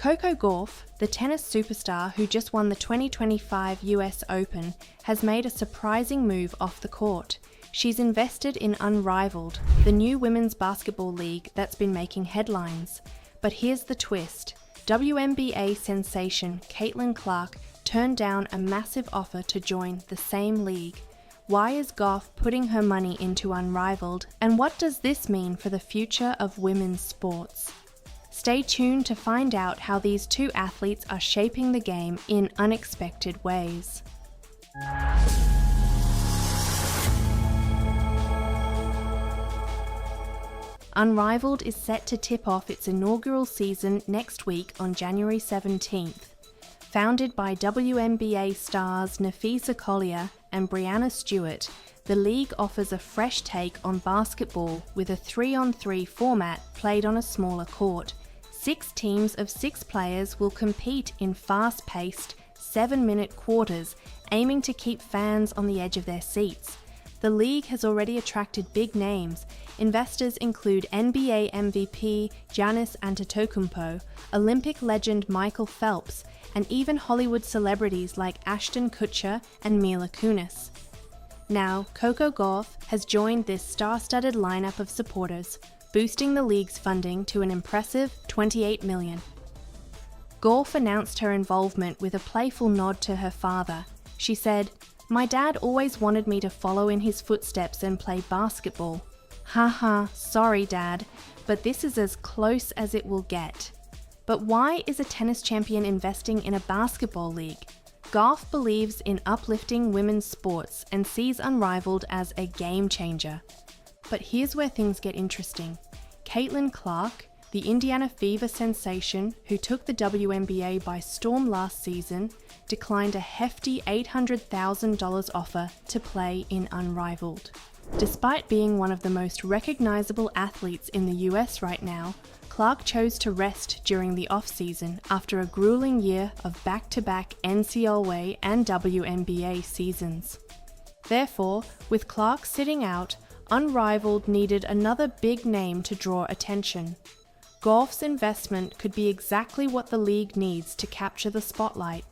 Coco Gauff, the tennis superstar who just won the 2025 US Open, has made a surprising move off the court. She's invested in Unrivaled, the new women's basketball league that's been making headlines. But here's the twist. WNBA sensation Caitlin Clark turned down a massive offer to join the same league. Why is Gauff putting her money into Unrivaled, and what does this mean for the future of women's sports? Stay tuned to find out how these two athletes are shaping the game in unexpected ways. Unrivaled is set to tip off its inaugural season next week on January 17th. Founded by WNBA stars Nafisa Collier and Brianna Stewart, the league offers a fresh take on basketball with a 3-on-3 format played on a smaller court. 6 teams of 6 players will compete in fast-paced, 7-minute quarters, aiming to keep fans on the edge of their seats. The league has already attracted big names. Investors include NBA MVP Giannis Antetokounmpo, Olympic legend Michael Phelps, and even Hollywood celebrities like Ashton Kutcher and Mila Kunis. Now, Coco Gauff has joined this star-studded lineup of supporters, boosting the league's funding to an impressive $28 million. Gauff announced her involvement with a playful nod to her father. She said, "My dad always wanted me to follow in his footsteps and play basketball. Haha, sorry dad, but this is as close as it will get." But why is a tennis champion investing in a basketball league? Gauff believes in uplifting women's sports and sees Unrivaled as a game changer. But here's where things get interesting. Caitlin Clark, the Indiana Fever sensation who took the WNBA by storm last season, declined a hefty $800,000 offer to play in Unrivaled. Despite being one of the most recognizable athletes in the US right now, Clark chose to rest during the off-season after a grueling year of back-to-back NCAA and WNBA seasons. Therefore, with Clark sitting out, Unrivaled needed another big name to draw attention. Gauff's investment could be exactly what the league needs to capture the spotlight.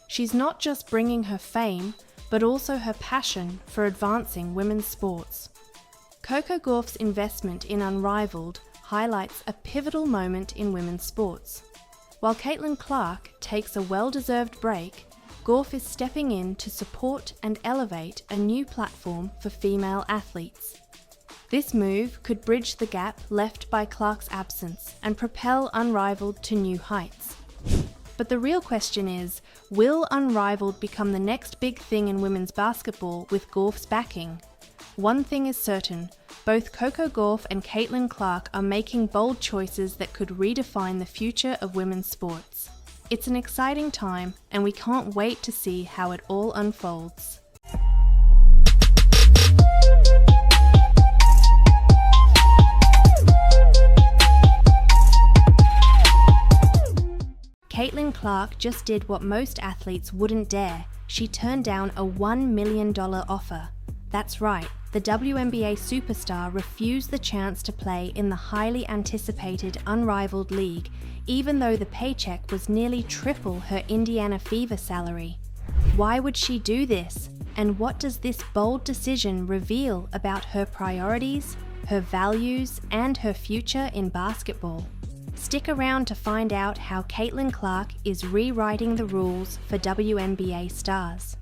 She's not just bringing her fame, but also her passion for advancing women's sports. Coco Gauff's investment in Unrivaled highlights a pivotal moment in women's sports. While Caitlin Clark takes a well-deserved break, Gauff is stepping in to support and elevate a new platform for female athletes. This move could bridge the gap left by Clark's absence and propel Unrivaled to new heights. But the real question is, will Unrivaled become the next big thing in women's basketball with Gauff's backing? One thing is certain, both Coco Gauff and Caitlin Clark are making bold choices that could redefine the future of women's sports. It's an exciting time, and we can't wait to see how it all unfolds. Caitlin Clark just did what most athletes wouldn't dare. She turned down a $1 million offer. That's right, the WNBA superstar refused the chance to play in the highly anticipated Unrivaled league, even though the paycheck was nearly triple her Indiana Fever salary. Why would she do this? And what does this bold decision reveal about her priorities, her values, and her future in basketball? Stick around to find out how Caitlin Clark is rewriting the rules for WNBA stars.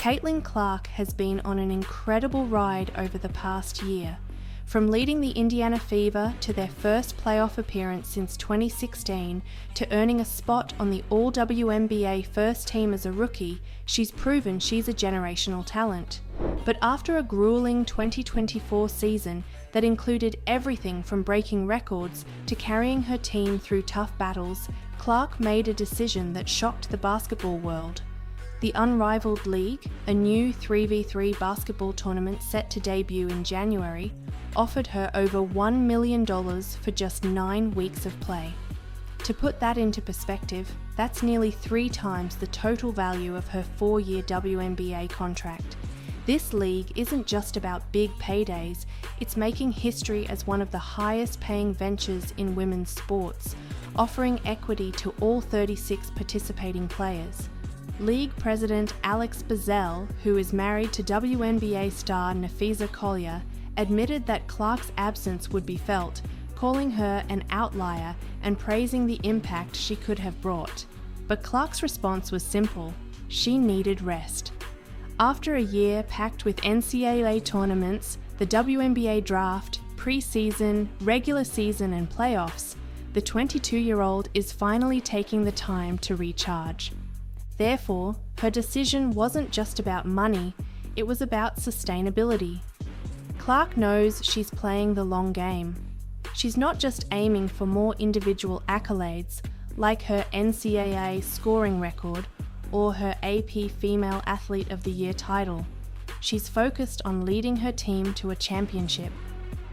Caitlin Clark has been on an incredible ride over the past year. From leading the Indiana Fever to their first playoff appearance since 2016 to earning a spot on the All-WNBA first team as a rookie, she's proven she's a generational talent. But after a grueling 2024 season that included everything from breaking records to carrying her team through tough battles, Clark made a decision that shocked the basketball world. The Unrivaled League, a new 3v3 basketball tournament set to debut in January, offered her over $1 million for just 9 weeks of play. To put that into perspective, that's nearly 3 times the total value of her 4-year WNBA contract. This league isn't just about big paydays, it's making history as one of the highest paying ventures in women's sports, offering equity to all 36 participating players. League President Alex Bazell, who is married to WNBA star Nafisa Collier, admitted that Clark's absence would be felt, calling her an outlier and praising the impact she could have brought. But Clark's response was simple: she needed rest. After a year packed with NCAA tournaments, the WNBA draft, pre-season, regular season and playoffs, the 22-year-old is finally taking the time to recharge. Therefore, her decision wasn't just about money, it was about sustainability. Clark knows she's playing the long game. She's not just aiming for more individual accolades, like her NCAA scoring record or her AP Female Athlete of the Year title. She's focused on leading her team to a championship.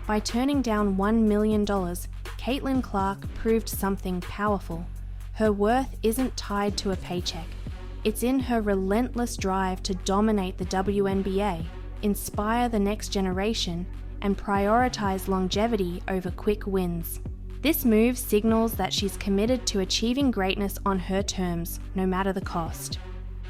By turning down $1 million, Caitlin Clark proved something powerful. Her worth isn't tied to a paycheck. It's in her relentless drive to dominate the WNBA, inspire the next generation, and prioritize longevity over quick wins. This move signals that she's committed to achieving greatness on her terms, no matter the cost.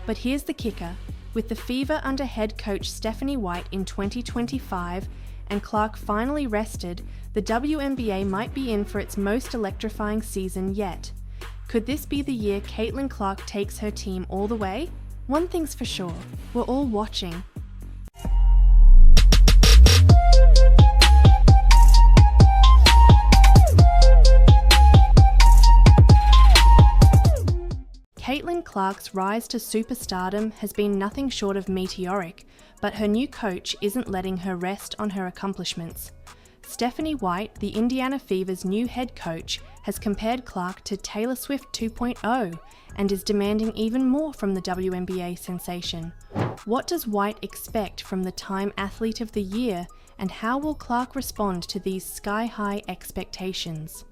But here's the kicker: with the Fever under head coach Stephanie White in 2025 and Clark finally rested, the WNBA might be in for its most electrifying season yet. Could this be the year Caitlin Clark takes her team all the way? One thing's for sure, we're all watching. Caitlin Clark's rise to superstardom has been nothing short of meteoric, but her new coach isn't letting her rest on her accomplishments. Stephanie White, the Indiana Fever's new head coach, has compared Clark to Taylor Swift 2.0 and is demanding even more from the WNBA sensation. What does White expect from the Time Athlete of the Year, and how will Clark respond to these sky-high expectations?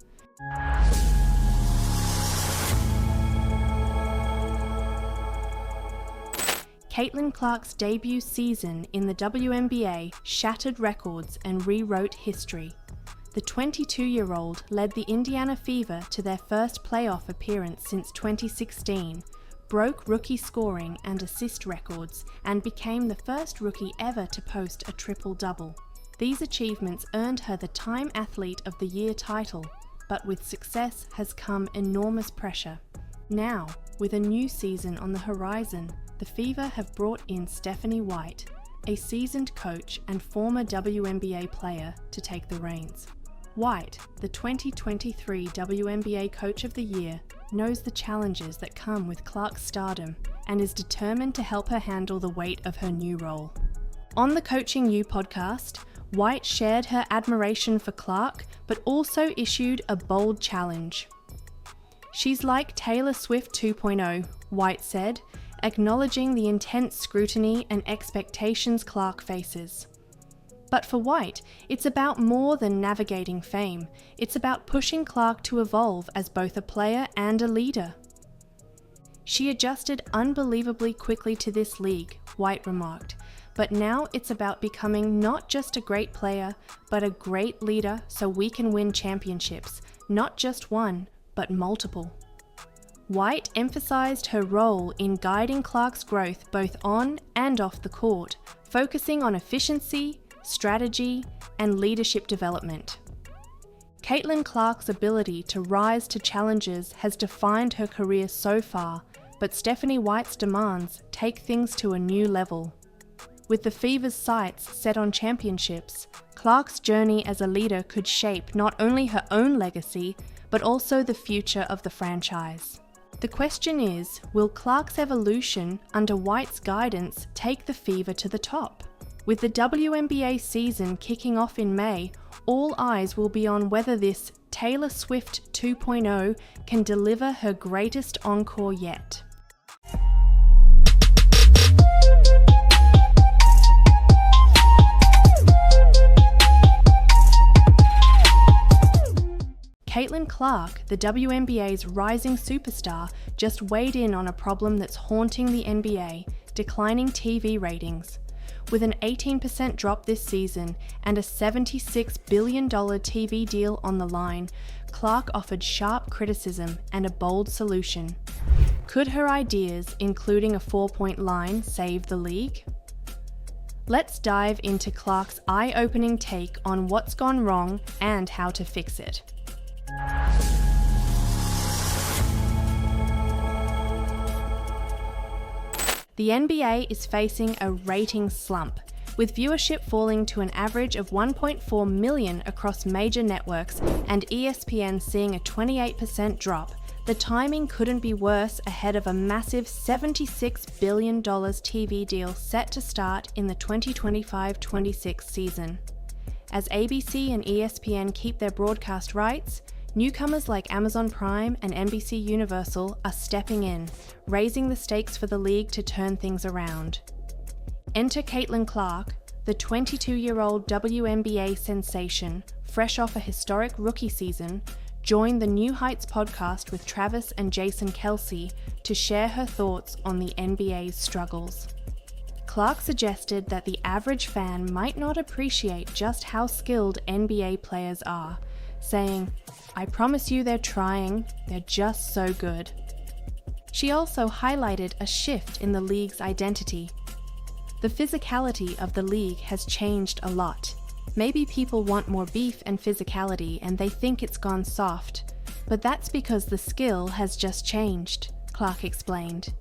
Caitlin Clark's debut season in the WNBA shattered records and rewrote history. The 22-year-old led the Indiana Fever to their first playoff appearance since 2016, broke rookie scoring and assist records, and became the first rookie ever to post a triple-double. These achievements earned her the Time Athlete of the Year title, but with success has come enormous pressure. Now, with a new season on the horizon, the Fever have brought in Stephanie White, a seasoned coach and former WNBA player, to take the reins. White, the 2023 WNBA Coach of the Year, knows the challenges that come with Clark's stardom and is determined to help her handle the weight of her new role. On the Coaching You podcast, White shared her admiration for Clark, but also issued a bold challenge. "She's like Taylor Swift 2.0, White said, acknowledging the intense scrutiny and expectations Clark faces. But for White, it's about more than navigating fame. It's about pushing Clark to evolve as both a player and a leader. "She adjusted unbelievably quickly to this league," White remarked, "but now it's about becoming not just a great player, but a great leader so we can win championships, not just one, but multiple." White emphasized her role in guiding Clark's growth both on and off the court, focusing on efficiency, strategy, and leadership development. Caitlin Clark's ability to rise to challenges has defined her career so far, but Stephanie White's demands take things to a new level. With the Fever's sights set on championships, Clark's journey as a leader could shape not only her own legacy, but also the future of the franchise. The question is, will Clark's evolution under White's guidance take the Fever to the top? With the WNBA season kicking off in May, all eyes will be on whether this Taylor Swift 2.0 can deliver her greatest encore yet. Caitlin Clark, the WNBA's rising superstar, just weighed in on a problem that's haunting the NBA: declining TV ratings. With an 18% drop this season and a $76 billion TV deal on the line, Clark offered sharp criticism and a bold solution. Could her ideas, including a 4-point line, save the league? Let's dive into Clark's eye-opening take on what's gone wrong and how to fix it. The NBA is facing a ratings slump, with viewership falling to an average of 1.4 million across major networks and ESPN seeing a 28% drop. The timing couldn't be worse ahead of a massive $76 billion TV deal set to start in the 2025-26 season. As ABC and ESPN keep their broadcast rights, newcomers like Amazon Prime and NBC Universal are stepping in, raising the stakes for the league to turn things around. Enter Caitlin Clark, the 22-year-old WNBA sensation, fresh off a historic rookie season, joined the New Heights podcast with Travis and Jason Kelsey to share her thoughts on the NBA's struggles. Clark suggested that the average fan might not appreciate just how skilled NBA players are, saying, "I promise you they're trying, they're just so good." She also highlighted a shift in the league's identity. The physicality of the league has changed a lot. Maybe people want more beef and physicality and they think it's gone soft, but that's because the skill has just changed, Clark explained.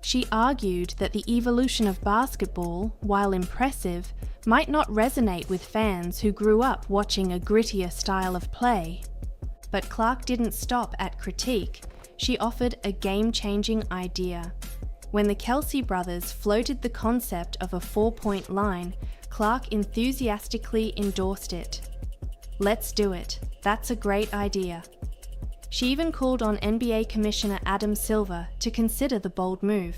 She argued that the evolution of basketball, while impressive, might not resonate with fans who grew up watching a grittier style of play. But Clark didn't stop at critique. She offered a game-changing idea. When the Kelsey brothers floated the concept of a 4-point line, Clark enthusiastically endorsed it. "Let's do it. That's a great idea." She even called on NBA Commissioner Adam Silver to consider the bold move.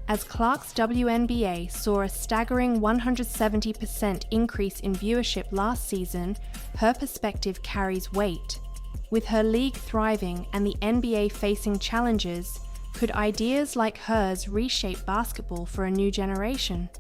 As Clark's WNBA saw a staggering 170% increase in viewership last season, her perspective carries weight. With her league thriving and the NBA facing challenges, could ideas like hers reshape basketball for a new generation?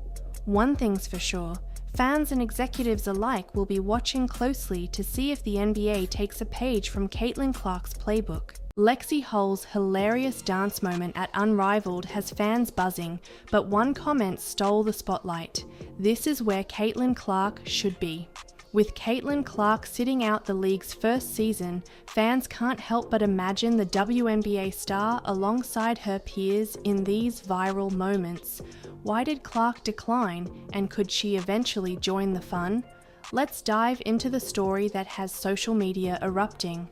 One thing's for sure, fans and executives alike will be watching closely to see if the NBA takes a page from Caitlin Clark's playbook. Lexi Hull's hilarious dance moment at Unrivaled has fans buzzing, but one comment stole the spotlight. "This is where Caitlin Clark should be." With Caitlin Clark sitting out the league's first season, fans can't help but imagine the WNBA star alongside her peers in these viral moments. Why did Clark decline, and could she eventually join the fun? Let's dive into the story that has social media erupting.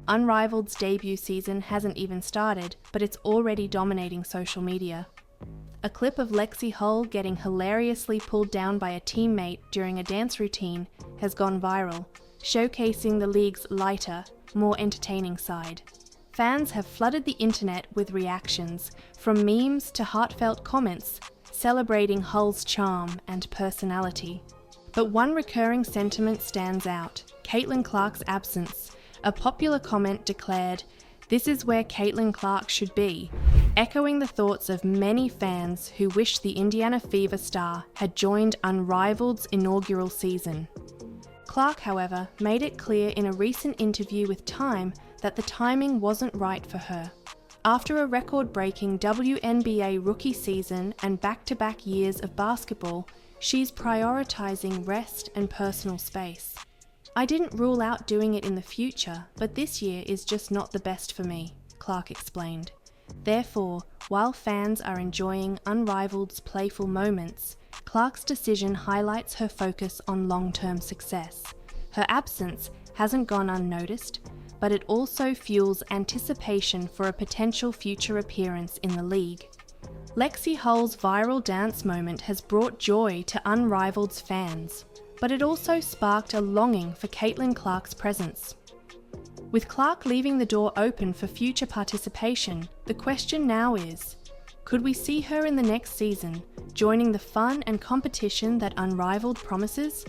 Unrivaled's debut season hasn't even started, but it's already dominating social media. A clip of Lexi Hull getting hilariously pulled down by a teammate during a dance routine has gone viral, showcasing the league's lighter, more entertaining side. Fans have flooded the internet with reactions, from memes to heartfelt comments, celebrating Hull's charm and personality. But one recurring sentiment stands out: Caitlin Clark's absence. A popular comment declared, "This is where Caitlin Clark should be," echoing the thoughts of many fans who wish the Indiana Fever star had joined Unrivaled's inaugural season. Clark, however, made it clear in a recent interview with Time that the timing wasn't right for her. After a record-breaking WNBA rookie season and back-to-back years of basketball, she's prioritizing rest and personal space. "I didn't rule out doing it in the future, but this year is just not the best for me," Clark explained. Therefore, while fans are enjoying Unrivaled's playful moments, Clark's decision highlights her focus on long-term success. Her absence hasn't gone unnoticed, but it also fuels anticipation for a potential future appearance in the league. Lexi Hull's viral dance moment has brought joy to Unrivaled's fans, but it also sparked a longing for Caitlin Clark's presence. With Clark leaving the door open for future participation, the question now is, could we see her in the next season, joining the fun and competition that Unrivaled promises?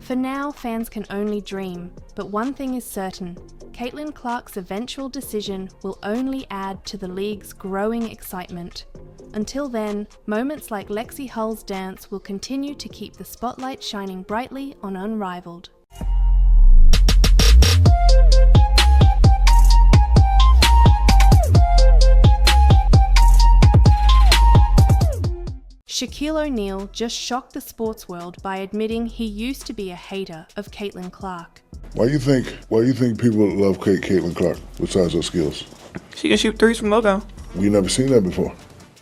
For now, fans can only dream, but one thing is certain, Caitlin Clark's eventual decision will only add to the league's growing excitement. Until then, moments like Lexi Hull's dance will continue to keep the spotlight shining brightly on Unrivaled. Shaquille O'Neal just shocked the sports world by admitting he used to be a hater of Caitlin Clark. Why do you think people love Caitlin Clark besides her skills? She can shoot threes from logo. We never seen that before.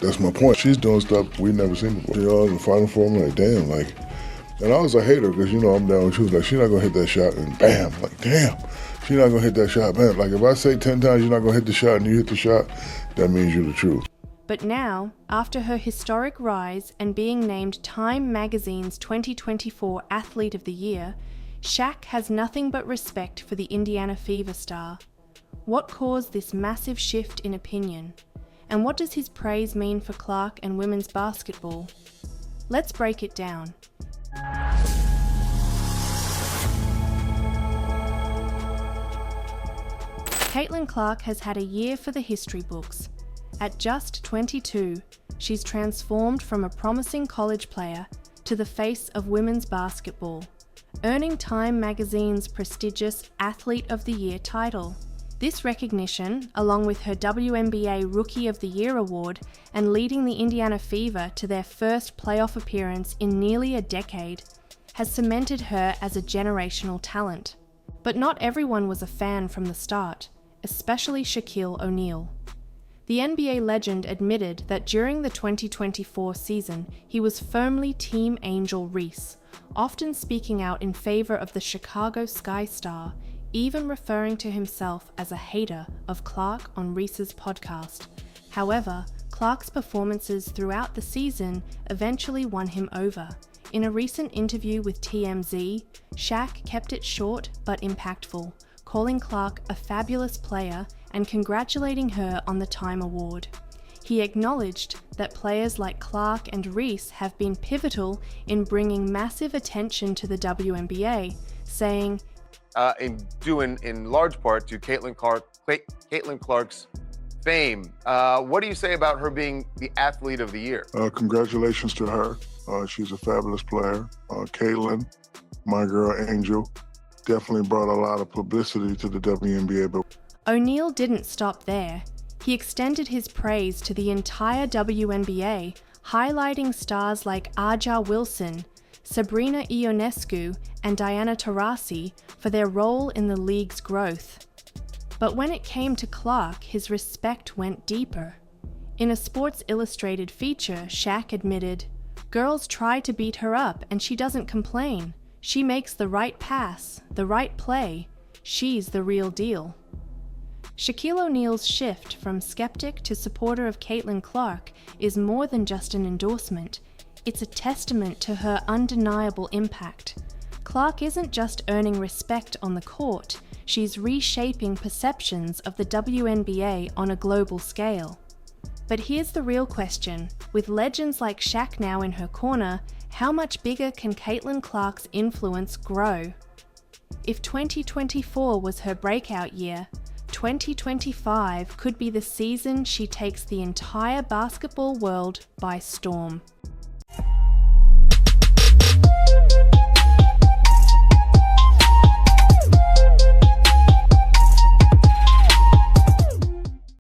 That's my point. She's doing stuff we never seen before. In the Final Four, I'm like, damn, and I was a hater because, I'm down with you. Like, she's not going to hit that shot, and bam, damn, she's not going to hit that shot, bam. Like, if I say 10 times you're not going to hit the shot and you hit the shot, that means you're the truth. But now, after her historic rise and being named Time Magazine's 2024 Athlete of the Year, Shaq has nothing but respect for the Indiana Fever star. What caused this massive shift in opinion? And what does his praise mean for Clark and women's basketball? Let's break it down. Caitlin Clark has had a year for the history books. At just 22, she's transformed from a promising college player to the face of women's basketball, earning Time Magazine's prestigious Athlete of the Year title. This recognition, along with her WNBA Rookie of the Year award and leading the Indiana Fever to their first playoff appearance in nearly a decade, has cemented her as a generational talent. But not everyone was a fan from the start, especially Shaquille O'Neal. The NBA legend admitted that during the 2024 season, he was firmly Team Angel Reese, often speaking out in favor of the Chicago Sky Star, even referring to himself as a hater of Clark on Reese's podcast. However, Clark's performances throughout the season eventually won him over. In a recent interview with TMZ, Shaq kept it short but impactful, calling Clark a fabulous player and congratulating her on the Time Award. He acknowledged that players like Clark and Reese have been pivotal in bringing massive attention to the WNBA, saying, in large part to Caitlin Clark's fame. What do you say about her being the Athlete of the Year? Congratulations to her. She's a fabulous player. Caitlin, my girl Angel, definitely brought a lot of publicity to the WNBA. But O'Neal didn't stop there. He extended his praise to the entire WNBA, highlighting stars like Aja Wilson, Sabrina Ionescu, and Diana Taurasi for their role in the league's growth. But when it came to Clark, his respect went deeper. In a Sports Illustrated feature, Shaq admitted, "Girls try to beat her up and she doesn't complain. She makes the right pass, the right play. She's the real deal." Shaquille O'Neal's shift from skeptic to supporter of Caitlin Clark is more than just an endorsement. It's a testament to her undeniable impact. Clark isn't just earning respect on the court, she's reshaping perceptions of the WNBA on a global scale. But here's the real question. With legends like Shaq now in her corner, how much bigger can Caitlin Clark's influence grow? If 2024 was her breakout year, 2025 could be the season she takes the entire basketball world by storm.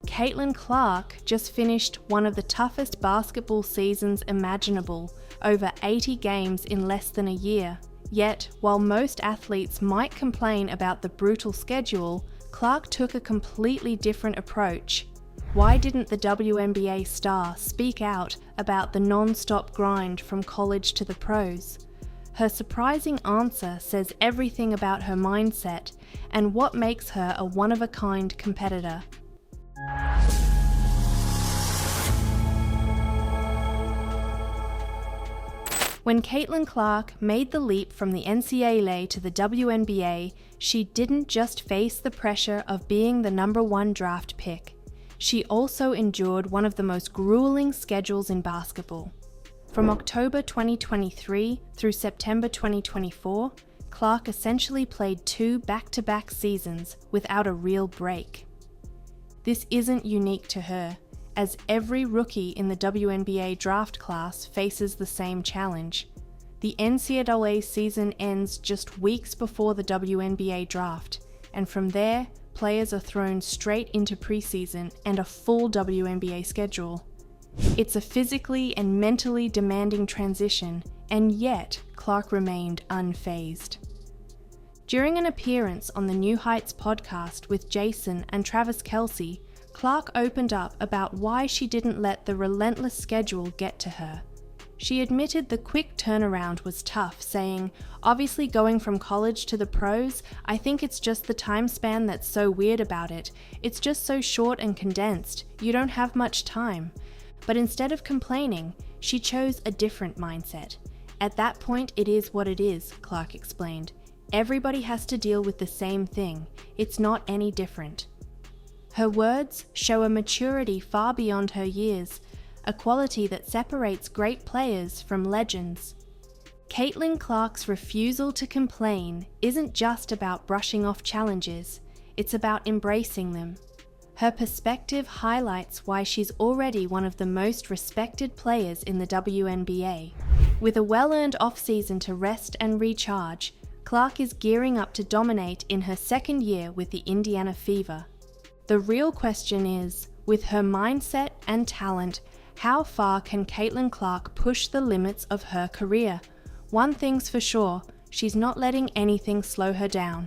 Caitlin Clark just finished one of the toughest basketball seasons imaginable, over 80 games in less than a year. Yet, while most athletes might complain about the brutal schedule, Clark took a completely different approach. Why didn't the WNBA star speak out about the non-stop grind from college to the pros? Her surprising answer says everything about her mindset and what makes her a one-of-a-kind competitor. When Caitlin Clark made the leap from the NCAA to the WNBA, she didn't just face the pressure of being the #1 draft pick. She also endured one of the most grueling schedules in basketball. From October 2023 through September 2024, Clark essentially played 2 back-to-back seasons without a real break. This isn't unique to her, as every rookie in the WNBA draft class faces the same challenge. The NCAA season ends just weeks before the WNBA draft, and from there, players are thrown straight into preseason and a full WNBA schedule. It's a physically and mentally demanding transition, and yet Clark remained unfazed. During an appearance on the New Heights podcast with Jason and Travis Kelce, Clark opened up about why she didn't let the relentless schedule get to her. She admitted the quick turnaround was tough, saying, "Obviously going from college to the pros, I think it's just the time span that's so weird about it. It's just so short and condensed. You don't have much time." But instead of complaining, she chose a different mindset. "At that point, it is what it is," Clark explained. "Everybody has to deal with the same thing. It's not any different." Her words show a maturity far beyond her years, a quality that separates great players from legends. Caitlin Clark's refusal to complain isn't just about brushing off challenges, it's about embracing them. Her perspective highlights why she's already one of the most respected players in the WNBA. With a well-earned off-season to rest and recharge, Clark is gearing up to dominate in her second year with the Indiana Fever. The real question is, with her mindset and talent, how far can Caitlin Clark push the limits of her career? One thing's for sure, she's not letting anything slow her down.